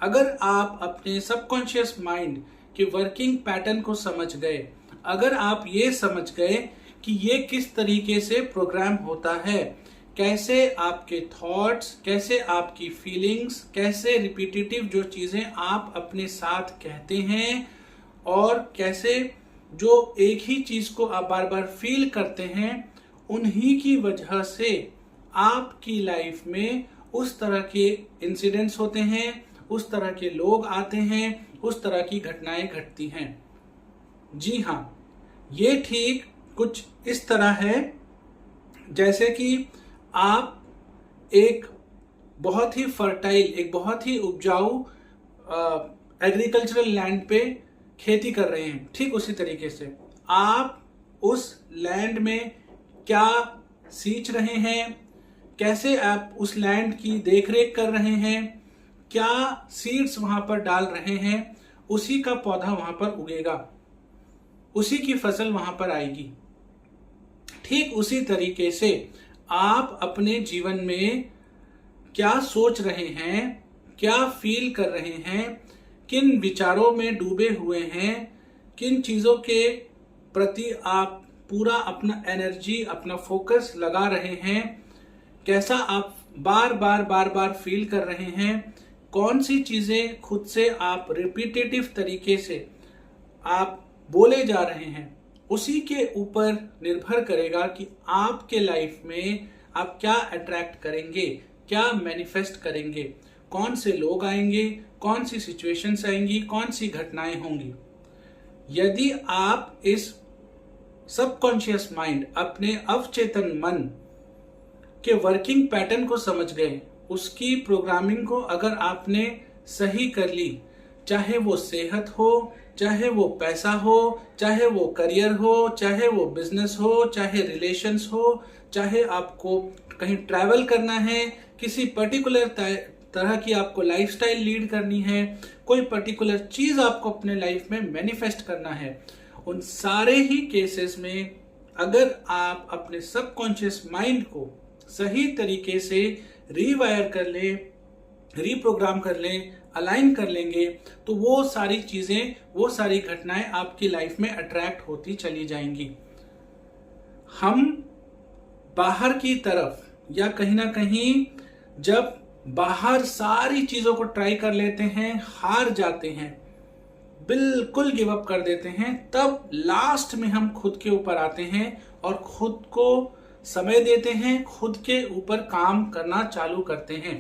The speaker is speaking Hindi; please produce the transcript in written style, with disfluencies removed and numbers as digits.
अगर आप अपने सबकॉन्शियस माइंड के वर्किंग पैटर्न को समझ गए, अगर आप ये समझ गए कि ये किस तरीके से प्रोग्राम होता है, कैसे आपके थॉट्स, कैसे आपकी फीलिंग्स, कैसे रिपीटेटिव जो चीजें आप अपने साथ कहते हैं और कैसे जो एक ही चीज को आप बार बार फील करते हैं, उन्हीं की वजह से आपकी लाइफ में उस तरह के इंसिडेंट्स होते हैं, उस तरह के लोग आते हैं, उस तरह की घटनाएं घटती हैं। जी हाँ, ये ठीक कुछ इस तरह है जैसे कि आप एक बहुत ही फर्टाइल, एक बहुत ही उपजाऊ एग्रीकल्चरल लैंड पे खेती कर रहे हैं। ठीक उसी तरीके से आप उस लैंड में क्या सींच रहे हैं, कैसे आप उस लैंड की देखरेख कर रहे हैं, क्या सीड्स वहां पर डाल रहे हैं, उसी का पौधा वहां पर उगेगा, उसी की फसल वहां पर आएगी। ठीक उसी तरीके से आप अपने जीवन में क्या सोच रहे हैं, क्या फील कर रहे हैं, किन विचारों में डूबे हुए हैं, किन चीजों के प्रति आप पूरा अपना एनर्जी, अपना फोकस लगा रहे हैं, कैसा आप बार बार फील कर रहे हैं, कौन सी चीजें खुद से आप रिपीटेटिव तरीके से आप बोले जा रहे हैं, उसी के ऊपर निर्भर करेगा कि आपके लाइफ में आप क्या अट्रैक्ट करेंगे, क्या मैनिफेस्ट करेंगे, कौन से लोग आएंगे, कौन सी सिचुएशंस आएंगी, कौन सी घटनाएं होंगी। यदि आप इस सबकॉन्शियस माइंड, अपने अवचेतन मन के वर्किंग पैटर्न को समझ गए, उसकी प्रोग्रामिंग को अगर आपने सही कर ली, चाहे वो सेहत हो, चाहे वो पैसा हो, चाहे वो करियर हो, चाहे वो बिजनेस हो, चाहे रिलेशंस हो, चाहे आपको कहीं ट्रैवल करना है, किसी पर्टिकुलर तरह की आपको लाइफस्टाइल लीड करनी है, कोई पर्टिकुलर चीज आपको अपने लाइफ में मैनिफेस्ट करना है, उन सारे ही केसेस में अगर आप अपने सबकॉन्शियस माइंड को सही तरीके से रीवायर कर ले, रीप्रोग्राम कर लें, अलाइन कर लेंगे, तो वो सारी चीजें, वो सारी घटनाएं आपकी लाइफ में अट्रैक्ट होती चली जाएंगी। हम बाहर की तरफ या कहीं ना कहीं जब बाहर सारी चीजों को ट्राई कर लेते हैं, हार जाते हैं, बिल्कुल गिव अप कर देते हैं, तब लास्ट में हम खुद के ऊपर आते हैं और खुद को समय देते हैं, खुद के ऊपर काम करना चालू करते हैं।